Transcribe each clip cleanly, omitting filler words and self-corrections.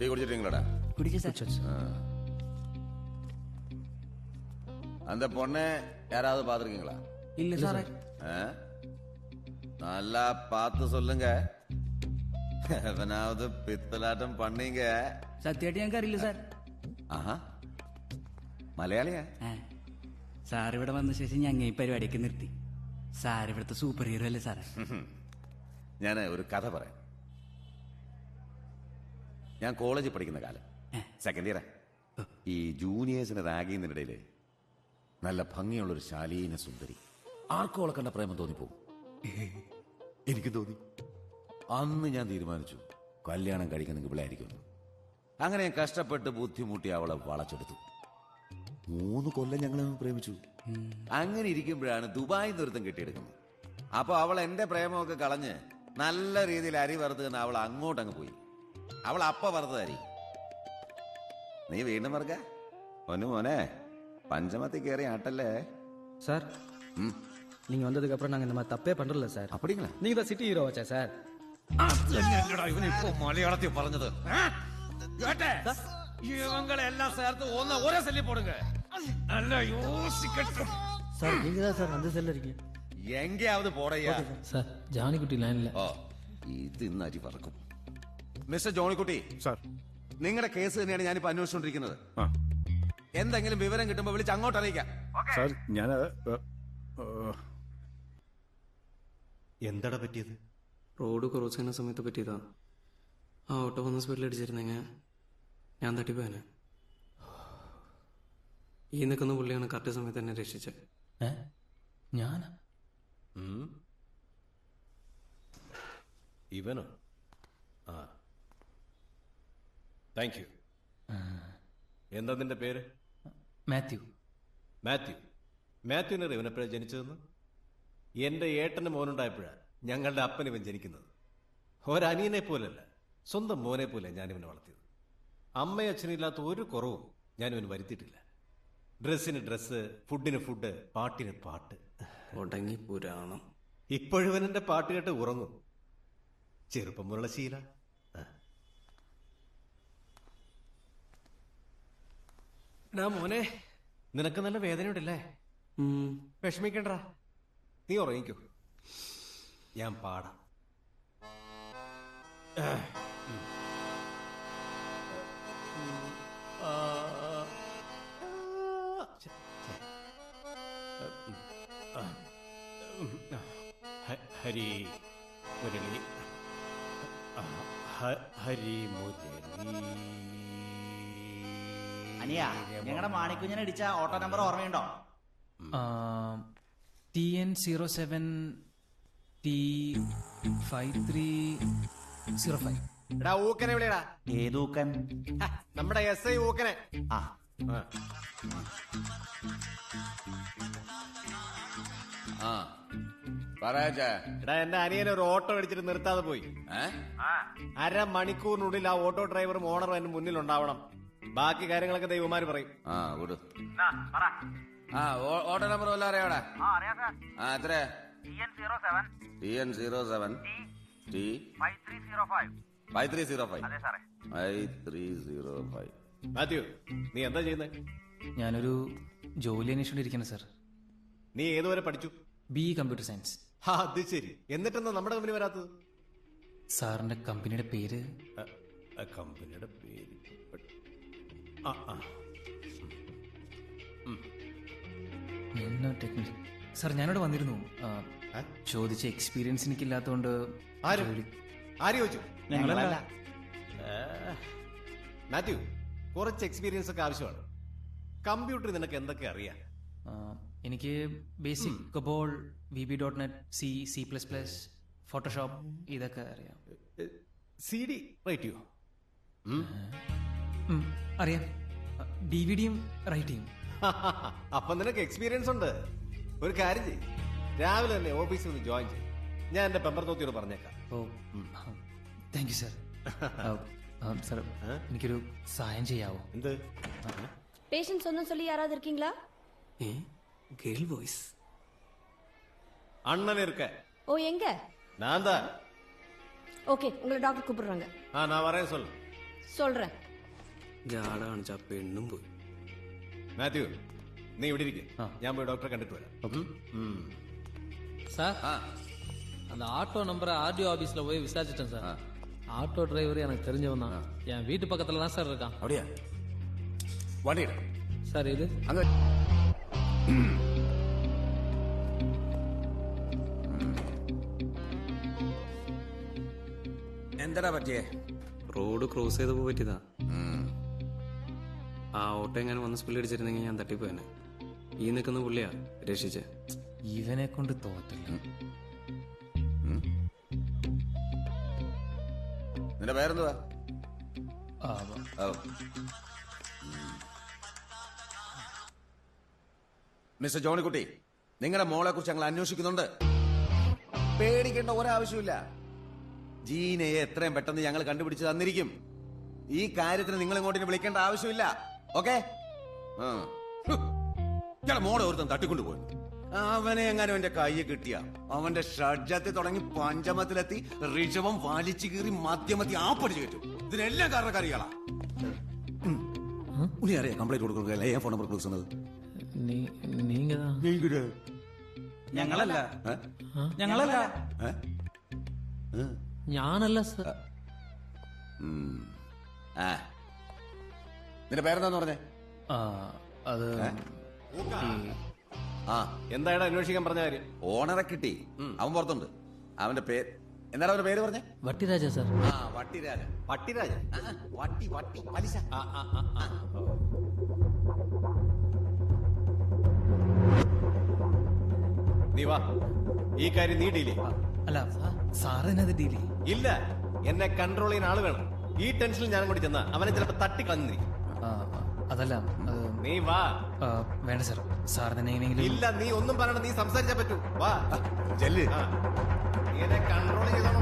Tea குடிச்சிட்டீங்களாடா? குடிக்க sir. அந்த பொண்ணை யாராவது பாத்துருக்கீங்களா? இல்ல சார். நல்லா பார்த்து சொல்லுங்க. எவனாவது பித்தலாட்டம் பண்ணீங்க. സത്യമായിട്ട് ഞങ്ങൾക്ക് അറിയില്ല സാർ. ആഹാ, മലയാളിയാ? സാർ ഇവിടെ വന്ന ശേഷം ഞങ്ങൾ ഈ പരിപാടിയൊക്കെ നിർത്തി. സാർ ഇവിടുത്തെ സൂപ്പർ ഹീറോ അല്ലേ സാറേ? ഞാൻ ഒരു കഥ പറയാം. ഞാൻ കോളേജിൽ പഠിക്കുന്ന കാലം, സെക്കൻഡ് ഇയറാ. ഈ ജൂനിയേഴ്സിന് റാഗ് ചെയ്യുന്നതിനിടയില് നല്ല ഭംഗിയുള്ളൊരു ശാലീന സുന്ദരി. ആർക്കോളെ കണ്ട പ്രേമം തോന്നിപ്പോവും. എനിക്ക് തോന്നി. അന്ന് ഞാൻ തീരുമാനിച്ചു കല്യാണം കഴിക്കുന്ന ഇവളായിരിക്കും. അങ്ങനെ ഞാൻ കഷ്ടപ്പെട്ട് ബുദ്ധിമുട്ടി അവളെ വളച്ചെടുത്തു. 3 കൊല്ലം ഞങ്ങൾ പ്രേമിച്ചു. അങ്ങനെ ഇരിക്കുമ്പോഴാണ് ദുബായിൽ നിർത്തം കെട്ടിയെടുക്കുന്നത്. അപ്പൊ അവൾ എന്റെ പ്രേമമൊക്കെ കളഞ്ഞ് നല്ല രീതിയിൽ അരി വറുത്ത് അവൾ അങ്ങോട്ടങ്ങ് പോയി. അവൾ അപ്പ വറുത്തതരി. നീ വീണ്ടും വറുക്ക ഒന്നു മോനെ, പഞ്ചമത്തിൽ കയറി ആട്ടല്ലേ சார். நீங்க வந்ததுக்கு அப்புறம் நாங்க இந்த மாதிரி தப்பே பண்றல சார். அப்படிங்களா? நீங்க தான் சிட்டி ஹீரோ வச்சா சார். ഇവനിപ്പോ മലയാളത്തിൽ പറഞ്ഞത് ഇവങ്ങളെല്ലാം ചേർത്ത് ഒരേ സെല്ലി പോടുங்க. നല്ല യോസിക്കട്ടെ சார். நீங்க தான் சார் அந்த செல்ல இருக்கீங்க. എങ്കയാவது പോടയ്യാ. சார் ஜானிக்குட்டி லைன்ல. ഓ, ഇത് ഇന്ന് അരി പറക്കും. മിസ്റ്റർ ജോണിക്കുട്ടി സാർ, നിങ്ങളുടെ കേസ് തന്നെയാണ് ഞാനിപ്പോ അന്വേഷിച്ചുകൊണ്ടിരിക്കുന്നത്. എന്തെങ്കിലും വിവരം കിട്ടുമ്പോ വിളിച്ച് അങ്ങോട്ട് അറിയിക്കാം. സാർ ഞാൻ എന്താടാ പറ്റിയത്? റോഡ് ക്രോസ് ചെയ്യുന്ന സമയത്ത് പറ്റിയതാ. ആ ഓട്ടോ വന്ന സ്പീഡിൽ അടിച്ചിരുന്നെങ്കിൽ ഞാൻ തട്ടിപ്പോയനെ. ഈ നിൽക്കുന്ന പുള്ളിയാണ് കറക്റ്റ് സമയത്ത് എന്നെ രക്ഷിച്ചത്. ഞാനാ? ഇവനോ? ആ, താങ്ക് യു. എന്താ നിന്റെ പേര്? മാത്യു. മാത്യു. മാത്യുവിനെ ഇവനെപ്പോഴാണ് ജനിച്ചതെന്ന്? എന്റെ ഏട്ടന്റെ മോനുണ്ടായപ്പോഴാണ് ഞങ്ങളുടെ അപ്പൻ ഇവൻ ജനിക്കുന്നത്. ഒരനിയനെ പോലല്ല, സ്വന്തം മോനെ പോലെ ഞാനിവനെ വളർത്തിയത്. അമ്മയച്ഛനില്ലാത്ത ഒരു കുറവും ഞാനിവന് വരുത്തിയിട്ടില്ല. ഡ്രസ്സിന് ഡ്രസ്സ്, ഫുഡിന് ഫുഡ്, പാട്ടിന് പാട്ട്. ഉടങ്ങി പുരാണം. ഇപ്പോഴിവൻ എന്റെ പാട്ട് കേട്ട് ഉറങ്ങും. ചെറുപ്പം മുതലുള്ള ശീല. മോനെ, നിനക്ക് നല്ല വേദനയുണ്ടല്ലേ? വിഷമിക്കണ്ട, നീ ഉറങ്ങിക്കോ, ഞാൻ പാടാം. ഹരി മുരളി, ഹരി മുരളി. അനിയാ, ഞങ്ങളുടെ മാണിക്കുഞ്ഞിനെ അടിച്ച ഓട്ടോ നമ്പർ ഓർമ്മയുണ്ടോ? TN07 T5305. എടാ ഊക്കനെ വിളിയടാ. ഏതൂക്കൻ? നമ്മുടെ SI ഊക്കനെ. ആ, പറയാ. എടാ, എന്റെ അനിയനെ ഒരു ഓട്ടോ അടിച്ചിട്ട് നിർത്താതെ പോയി. 1/2 മണിക്കൂറിനുള്ളിൽ ആ ഓട്ടോ ഡ്രൈവറും ഓണറും എന്റെ മുന്നിൽ ഉണ്ടാവണം. ബാക്കി കാര്യങ്ങളൊക്കെ ദൈവമാര് പറയും. ഓട്ടോ നമ്പർ വല്ല അറിയാടാ? എത്ര? TN07 T5305. മാത്യു, നീ എന്താ ചെയ്യുന്നത്? ഞാനൊരു ജോലി അന്വേഷിച്ചിരിക്കുന്നു സാർ. നീ ഏതുവരെ പഠിച്ചു? BE computer science. അത് ശരി. എന്നിട്ടെന്താ നമ്മുടെ കമ്പനി വരാത്തത്? സാറിന്റെ കമ്പനിയുടെ പേര്? കമ്പനിയുടെ പേര് സാർ, ഞാനിവിടെ വന്നിരുന്നു. ചോദിച്ച എക്സ്പീരിയൻസ് എനിക്കില്ലാത്തോണ്ട്. ആര് ചോദിച്ചു? ഞങ്ങളല്ല. മാത്യു, കുറച്ച് എക്സ്പീരിയൻസ് ഒക്കെ ആവശ്യമാണ്. കമ്പ്യൂട്ടർ നിനക്ക് എന്തൊക്കെ അറിയാം? എനിക്ക് basic COBOL, VB.NET, C++, Photoshop ഇതൊക്കെ അറിയാം. CD റൈറ്റ് ചെയ്യോ? അറിയാം. DVDയും റൈറ്റ് ചെയ്യും. അപ്പൊ നിനക്ക് എക്സ്പീരിയൻസ് ഉണ്ട്. ഒരു കാര്യം ചെയ്യും, രാവിലെ തന്നെ ഓഫീസിൽ നിന്ന് ജോയിൻ ചെയ്യും. ഞാൻ എന്റെ പെമ്പർ തോത്തിയോട് പറഞ്ഞേക്കാം. ഓ, താങ്ക് യു സാർ. സാർ, എനിക്കൊരു സഹായം ചെയ്യാവോ? എന്ത്? பேஷண்ட் சொன்னு சொல்லி யாராவது இருக்கீங்களா? Girl voice. அண்ணன் இருக்க. ஓ, எங்க? நான் தான். ஓகே, உங்களை டாக்டர் கூப்பிடுறாங்க. நான் வரேன் சொல்லு. சொல்றேன். ജാട കാണിച്ച പെണ്ണും പോയി. മാത്യു, നീ ഇവിടെ ഇരിക്കും, ഞാൻ പോയി ഡോക്ടറെ കണ്ടിട്ട് വരാം. சார் அந்த ஆட்டோ நம்பரை ஆர்டிஓ ஆபீஸ்ல போய் விசாரிச்சிட்டேன் சார். ஆட்டோ டிரைவர் எனக்கு தெரிஞ்சவன் தான். என் வீட்டு பக்கத்துல தான் சார் இருக்கான். அப்படியா? வண்டியிட சார் இது அங்க എന്താടാ പറ്റിയേ? റോഡ് ക്രോസ് ചെയ്തപ്പോ പറ്റിയതാ. ആ ഓട്ടോ എങ്ങനെ വന്ന് സ്പീഡ് അടിച്ചിരുന്നെങ്കിൽ ഞാൻ തട്ടിപ്പോയനെ. ഈ നിൽക്കുന്ന പുള്ളിയാ രക്ഷിച്ചേ. ഇവനെ കൊണ്ട് തോറ്റില്ല. നിന്റെ പേരെന്തുവാ? മിസ്റ്റർ ജോണിക്കുട്ടി, നിങ്ങളുടെ മോളെ കുറിച്ച് ഞങ്ങൾ അന്വേഷിക്കുന്നുണ്ട്. പേടിക്കേണ്ട ഒരാവശ്യമില്ല. ജീനയെ എത്രയും പെട്ടെന്ന് ഞങ്ങൾ കണ്ടുപിടിച്ച് തന്നിരിക്കും. ഈ കാര്യത്തിന് നിങ്ങൾ ഇങ്ങോട്ട് വിളിക്കേണ്ട ആവശ്യമില്ല. ഓക്കെ? മോളെ ഒരുത്തം തട്ടിക്കൊണ്ടുപോയി. അവനെ എങ്ങാനും എന്റെ കയ്യിൽ കിട്ടിയ അവന്റെ ഷഡ്ജത്തിൽ തുടങ്ങി പഞ്ചമത്തിലെത്തി ഋഷഭം വലിച്ചു കീറി മധ്യമത്തി ആപ്പടിച്ചു കയറ്റും. ഇതിനെല്ലാം കാരണക്കാരികളാ. ഉനി അറിയാം കംപ്ലൈന്റ് കൊടുക്കുകയല്ലേ ഫോൺ നമ്പർ കൊടുക്കുന്നത്? நீங்க தான். ഞങ്ങളല്ല. ഞാനല്ല സാർ. നിന്റെ പേരെന്താന്ന് പറഞ്ഞേ? അത് എന്തായാലും അന്വേഷിക്കാൻ പറഞ്ഞ കാര്യം? ഓണറെ കിട്ടി, അവൻ പുറത്തുണ്ട്. അവന്റെ പേര് എന്താണ്? അവന്റെ പേര് പറഞ്ഞേ? വട്ടിരാജ സാർ. വട്ടിരാജൻ. പട്ടിരാജൻ? വട്ടി പലിശ. നീ വാ, ഈ കാര്യം നീ ഡീൽ ചെയ്യും. അല്ല സാറിനത് ഡീൽ ചെയ്യും. ഇല്ല, എന്നെ കൺട്രോൾ ചെയ്യുന്ന ആള് വേണം. ഈ ടെൻഷനിൽ ഞാൻ കൂടി ചെന്ന അവനെ ചിലപ്പോ തട്ടിക്കളഞ്ഞിരിക്കും. അതല്ല നീ വാ. വേണ്ട സാർ, സാർ തന്നെ എങ്ങനെയെങ്കിലും. ഇല്ല, നീ ഒന്നും പറയണ്ട, നീ സംസാരിച്ചാ പറ്റൂ. വാ ചെല്ല്. നീ എന്നെ കൺട്രോൾ ചെയ്തോ.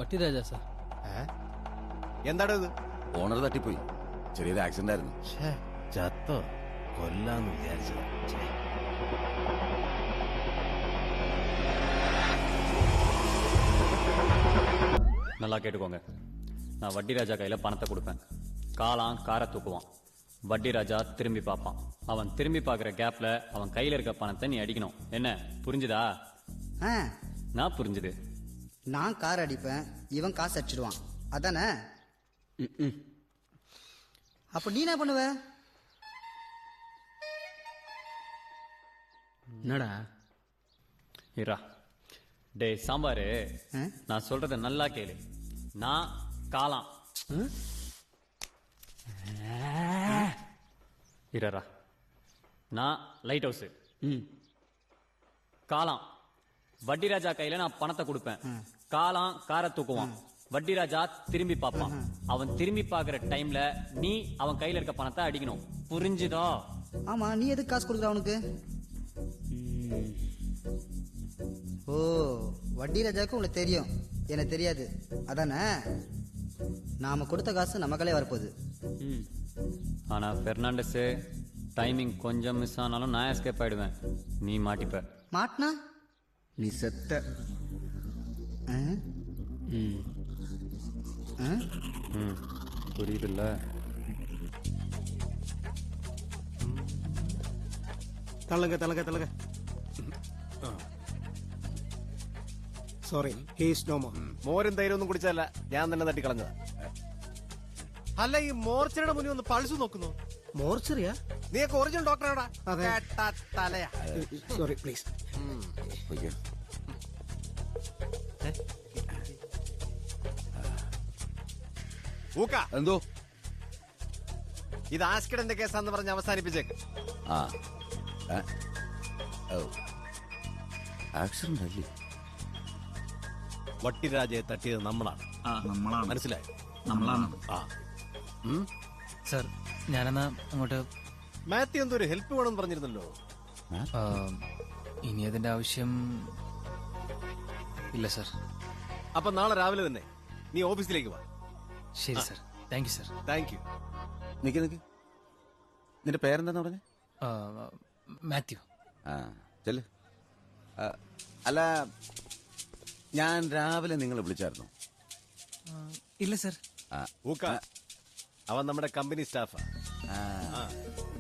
വട്ടിരാജ സാർ. എന്താടോ ഇത്? ഓണർ തട്ടിപ്പോയി. ചെറിയൊരു ആക്സിഡന്റ് ആയിരുന്നു. ചത്തോ? കൊല്ലാന്ന് വിചാരിച്ചത്. நல்லா கேட்டுக்கோங்க. நான் வட்டி ராஜா கையில பணத்தை கொடுப்பேன். காளான் காரை தூக்குவான். வட்டி ராஜா திரும்பி பார்ப்பான். அவன் திரும்பி பார்க்குற கேப்ல அவன் கையில இருக்க பணத்தை நீ அடிக்கணும். என்ன புரிஞ்சுதா? நான் புரிஞ்சுது. நான் கார் அடிப்பேன், இவன் காசு அடிச்சிடுவான், அதானே? அப்ப நீ என்ன பண்ணுவ? என்னடா? இரா டே சாம்பாரு, நான் சொல்றத நல்லா கேளு. நான் காளான். இரா, நான் லைட் ஹவுஸ். காளான் வட்டி ராஜா கையில நான் பணத்தை கொடுப்பேன். காளான் காரை தூக்குவான். வட்டி ராஜா திரும்பி பார்ப்பான். அவன் திரும்பி பார்க்கிற டைம்ல நீ அவன் கையில இருக்க பணத்தை அடிக்கணும். புரிஞ்சுதா? ஆமா, நீ எதுக்கு காசு கொடுக்குற அவனுக்கு? ஓ, வட்டி ராஜாவுக்கு உங்களுக்கு தெரியும், எனக்கு தெரியாது, அதானே? நாம கொடுத்த காசு நமக்களே வரப்போகுது. ஆனா பெர்னாண்டஸ், டைமிங் கொஞ்சம் மிஸ் ஆனாலும் நான் எஸ்கேப் ஆயிடுவேன். நீ மாட்டிப்ப. மாட்டினா நீ செத்த. புரியுதுல்ல? തള്ളുക. Sorry, he's no more. മോരും തൈരും ഒന്നും കുടിച്ചതല്ല, ഞാൻ തന്നെ തട്ടിക്കളഞ്ഞതാ. അല്ല, ഈ മോർച്ചറിയുടെ മുന്നിൽ ഒന്ന് പൾസ് നോക്കുന്നു. മോർച്ചറിയാ? നീയൊക്കെ ഒറിജിനൽ ഡോക്ടറാടാ. അതെ. തലയാ. Sorry please. എന്തോ ഇത് ആസ്കിഡന്റെ കേസാന്ന് പറഞ്ഞ് അവസാനിപ്പിച്ചേക്ക്. ആക്സിഡന്റ് അല്ലേ? വട്ടിരാജയെ തട്ടിയത് നമ്മളാണ്. നമ്മളാണ്. മനസ്സിലായോ? നമ്മളാണ്. ആ സാർ ഞാനെന്നാ അങ്ങോട്ട് മാത്യു എന്തോ ഒരു ഹെൽപ്പ് വേണമെന്ന് പറഞ്ഞിരുന്നല്ലോ. ഇനി അതിന്റെ ആവശ്യം ഇല്ല സാർ. അപ്പൊ നാളെ രാവിലെ തന്നെ നീ ഓഫീസിലേക്ക് വാ. ശരി sir. Thank you sir. Thank you. നിക്ക് നിന്റെ പേരെന്താന്ന് പറഞ്ഞേ? മാത്യു. ആ ചെല്ല്. അല്ല, ഞാൻ രാവിലെ നിങ്ങൾ വിളിച്ചായിരുന്നു? ഇല്ല സാർ. ഊക്ക, അവൻ നമ്മുടെ കമ്പനി സ്റ്റാഫാ.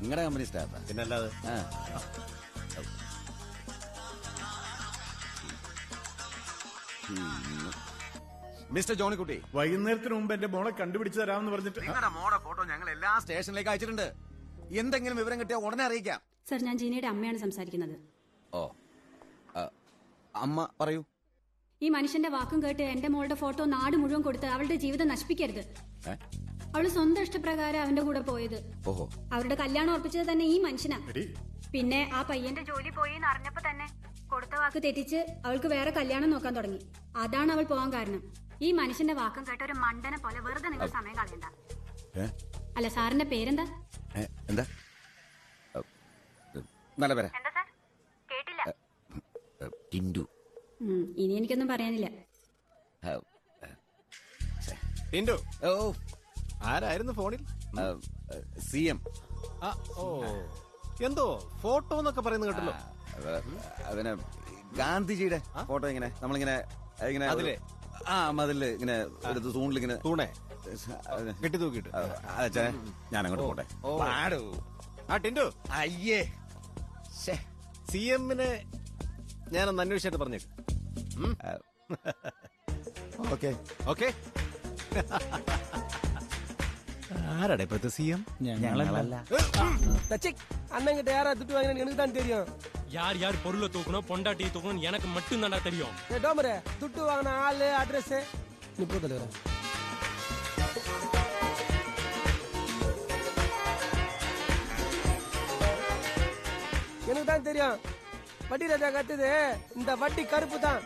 നിങ്ങളുടെ കമ്പനി സ്റ്റാഫാ? പിന്നല്ലാതെ. മിസ്റ്റർ ജോണിക്കുട്ടി, വൈകുന്നേരത്തിന് മുമ്പ് എന്റെ മോളെ കണ്ടുപിടിച്ചു തരാമെന്ന് പറഞ്ഞിട്ട് നിങ്ങളുടെ മോടെ ഫോട്ടോ ഞങ്ങൾ എല്ലാ സ്റ്റേഷനിലേക്ക് അയച്ചിട്ടുണ്ട്. എന്തെങ്കിലും വിവരം കിട്ടിയാൽ ഉടനെ അറിയിക്കാം. സർ, ഞാൻ ജീനയുടെ അമ്മയാണ് സംസാരിക്കുന്നത്. ഓ, അമ്മ പറയൂ. ഈ മനുഷ്യന്റെ വാക്കും കേട്ട് എന്റെ മോളുടെ ഫോട്ടോ നാട് മുഴുവൻ കൊടുത്ത് അവളുടെ ജീവിതം നശിപ്പിക്കരുത്. അവള് സ്വന്തം ഇഷ്ടപ്രകാരം അവന്റെ കൂടെ പോയത്. ഓഹോ, അവരുടെ കല്യാണം ഉറപ്പിച്ചത് തന്നെ ഈ മനുഷ്യനാ. പിന്നെ ആ പയ്യന്റെ ജോലി പോയി എന്ന് അറിഞ്ഞപ്പോ തന്നെ കൊടുത്ത വാക്ക് തെറ്റിച്ച് അവൾക്ക് വേറെ കല്യാണം നോക്കാൻ തുടങ്ങി. അതാണ് അവൾ പോകാൻ കാരണം. ഈ മനുഷ്യന്റെ വാക്കും കേട്ട ഒരു മണ്ടനെ പോലെ വെറുതെ നിങ്ങൾ സമയം കളയണ്ട. അല്ല, സാറിന്റെ പേരെന്താ? എന്താ? നല്ല പേരാ. എന്താ സാർ? കേട്ടില്ല. ടിൻഡു. ഇനി എനിക്കൊന്നും പറയാനില്ല. ടിൻഡു. ഓ, ആരായിരുന്നു ഫോണിൽ? CM. ഓ, എന്തോ ഫോട്ടോ എന്നൊക്കെ പറയുന്നത് കേട്ടല്ലോ. അതിന് ഗാന്ധിജിയുടെ ഫോട്ടോ ഇങ്ങനെ നമ്മളിങ്ങനെ ഇങ്ങനെ അതിലെ മതില് ഇങ്ങനെ എടുത്ത് തൂണിലിങ്ങനെ തൂണേ കെട്ടി തൂക്കിട്ട്. ഞാൻ അങ്ങോട്ട് പോട്ടെ. ടിൻഡു, അയ്യേ, CM-നെ ഞാനൊന്ന് അന്വേഷിച്ചിട്ട് പറഞ്ഞേക്ക്. Okay okay. ആരാടെ ഇപ്പോഴത്തെ CM? ഞങ്ങളല്ല. அண்ணங்கிட்ட யாரா திட்டு வாங்கினு எனக்கு தான் தெரியும். யார் யார் பொருளை தூக்கணும் பொண்டாட்டியை தூக்கணும் எனக்கு மட்டும் தான்டா தெரியும். டோமரே, துட்டு வாங்கின ஆளு அட்ரஸ் நீ போ தலைவரே. எனக்கு தான் தெரியும். வட்டி ராஜா கத்துது இந்த வட்டி கருப்பு தான்.